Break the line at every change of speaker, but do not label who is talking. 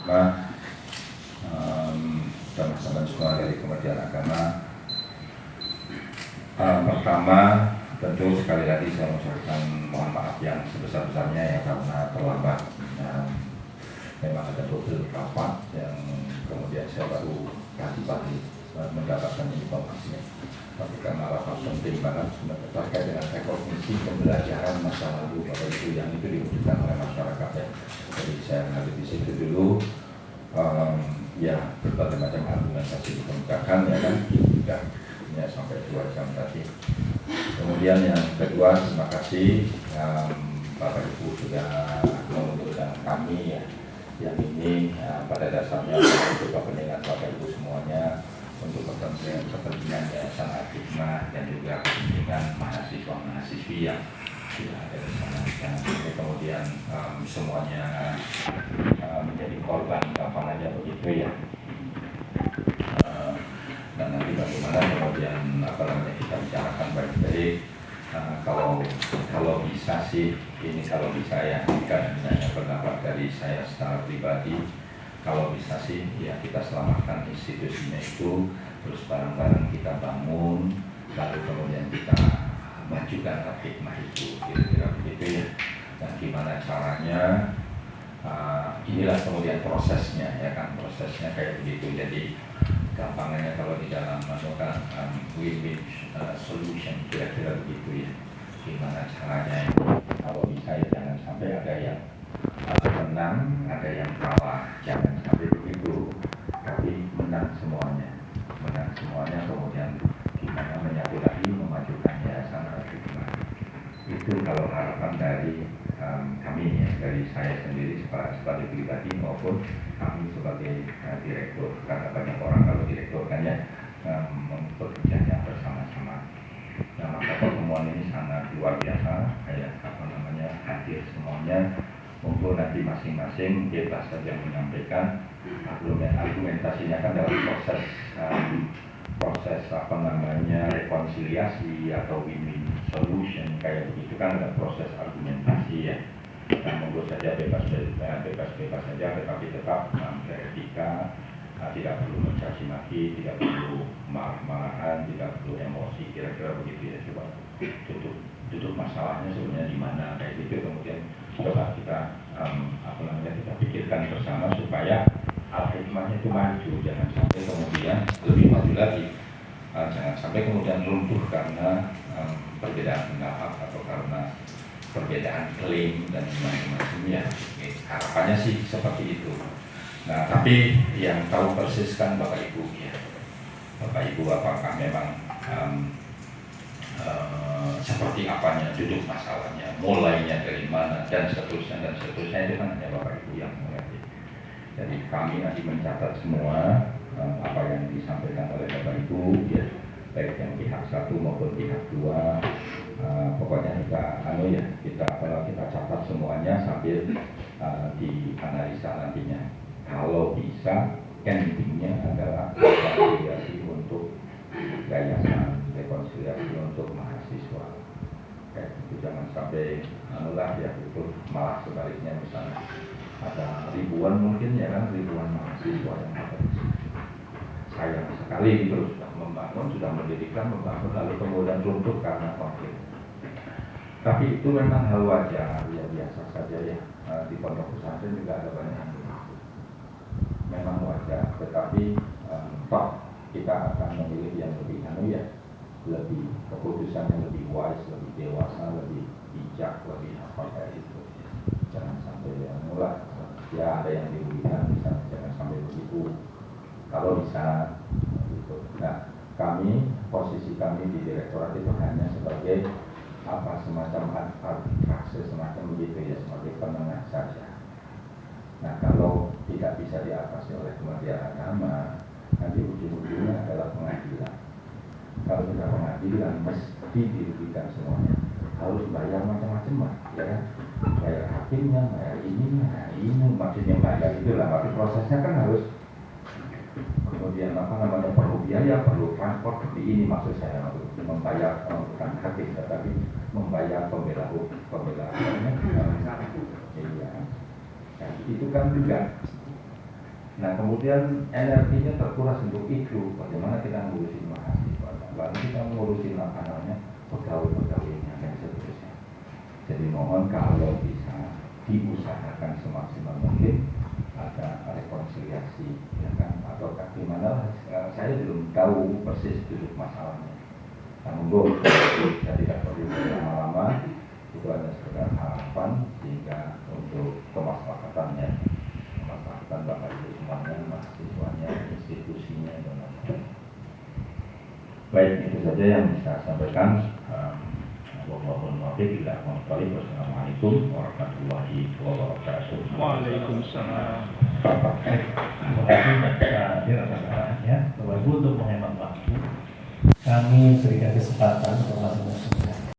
teman-teman semua dari Kementerian Agama. Pertama, tentu sekali lagi saya mengucapkan mohon maaf yang sebesar-besarnya ya karena terlambat. Memang ada beberapa rapat yang kemudian saya baru pagi-pagi mendapatkan informasinya. Tapi karena rapat penting banget terkait dengan rekognisi pembelajaran masa lalu Bapak Ibu yang itu dibutuhkan oleh masyarakat ya. Jadi saya mengambil di situ dulu. Ya berbagai macam argumentasi dikemukakan ya kan juga ya, sampai 2 jam tadi. Kemudian yang kedua, terima kasih Bapak Ibu sudah mengundurkan kami ya, yang ini pada dasarnya untuk kepentingan Bapak Ibu semuanya, untuk kepentingan Yayasan Al-Hikmah dan juga kepentingan mahasiswa-mahasiswi yang sudah ada di sana. Dan ini kemudian semuanya menjadi korban gampang aja begitu ya. Dan nanti bagaimana kemudian kita bicarakan baik-baik. Kalau bisa sih ini kalau bisa ya, jika misalnya pendapat dari saya secara pribadi, kalau bisa sih ya kita selamatkan institusinya itu, terus bareng-bareng kita bangun, lalu kemudian kita majukan Al-Hikmah itu, kira-kira begitu ya. Dan gimana caranya, inilah kemudian prosesnya ya kan, prosesnya kayak begitu. Jadi gampangnya kalau di dalam melakukan win-win solution, kira-kira begitu ya. Gimana caranya, kalau bisa ya jangan sampai ada yang menang, ada yang kalah, jangan sampai begitu, tapi menang semuanya, kemudian gimana menyatu lagi memajukan Yayasan Al-Hikmah. Itu kalau harapan dari kami ya, dari saya sendiri sebagai pribadi maupun kami sebagai direktur, karena banyak orang kalau direktur kan ya bekerjanya bersama-sama. Nah, maka pertemuan ini sangat luar biasa, kayak hadir semuanya, monggo nanti masing-masing bebas saja menyampaikan argumentasinya kan dalam proses rekonsiliasi atau win-win solution kayak begitu kan ada proses argumentasi ya. Nah, monggo saja bebas saja, tetapi tetap beretika, tidak perlu mencaci maki, tidak perlu marah-marahan, tidak perlu emosi, kira-kira begitu ya. Coba duduk masalahnya sebenarnya di mana kayak gitu, kemudian coba kita kita pikirkan bersama supaya Al-Hikmahnya itu maju, jangan sampai kemudian lebih maju lagi, jangan sampai kemudian runtuh karena perbedaan pendapat atau karena perbedaan klaim dan macam-macamnya. Harapannya sih seperti itu. Nah, tapi yang tahu persis kan Bapak Ibu ya. Bapak Ibu apakah memang seperti apanya duduk masalahnya, mulainya dari mana dan seterusnya itu kan hanya Bapak Ibu yang mengerti. Jadi kami nanti mencatat semua apa yang disampaikan oleh Bapak Ibu ya, baik yang pihak 1 maupun pihak 2. Pokoknya kita catat semuanya sambil dianalisa nantinya. Kalau bisa endingnya adalah rekonsiliasi untuk yayasan, rekonsiliasi untuk mahasiswa. Itu jangan sampai itu malah sebaliknya, misalnya ada ribuan mungkin ya kan, ribuan mahasiswa yang ada di sini. Sayang sekali terus sudah membangun, sudah mendirikan, lalu kemudian runtuh karena konflik. Tapi itu memang hal wajar, ya biasa saja ya. Di pondok pesantren juga ada banyak yang begitu. Memang wajar, tetapi kita akan memilih yang lebih lebih keputusan yang lebih wise, lebih dewasa, lebih bijak, lebih apa kayak itu. Jangan sampai ya ada yang dirugikan, misalnya jangan sampai begitu. Kalau bisa gitu. Nah, posisi kami di direktorat itu hanya sebagai semacam arbitrase semacam begitu ya, sebagai penengah saja. Nah, kalau tidak bisa diatasi oleh Kementerian Agama, nanti ujung-ujungnya adalah pengadilan. Kalau sudah pengadilan mesti dirugikan semuanya, harus bayar macam-macam lah, ya kan? Bayar hakimnya, bayar ini maksudnya bayar itulah. Tapi prosesnya kan harus kemudian perlu biaya, perlu transport, seperti ini maksud saya, membayar bukan hakim tetapi membayar pembela. Iya, itu kan juga Nah kemudian energinya terkuras untuk itu, bagaimana kita ngurusin mahasiswa, lalu kita ngurusin pegawai-pegawainya dan seterusnya. Jadi mohon kalau bisa diusahakan semaksimal mungkin ada rekonsiliasi, ya kan, atau bagaimana? Saya belum tahu persis duduk masalahnya. Namun saya tidak perlu lama-lama, itu hanya sekedar harapan sehingga untuk kemaslahatan Bapak Ibu semuanya, mahasiswanya, institusinya, dan lain-lain. Baik, itu saja yang bisa saya sampaikan. Wassalamualaikum warahmatullahi wabarakatuh.
Waalaikumsalam.
Ya, Bapak Ibu, untuk menghemat waktu, kami berikan kesempatan untuk masing-masing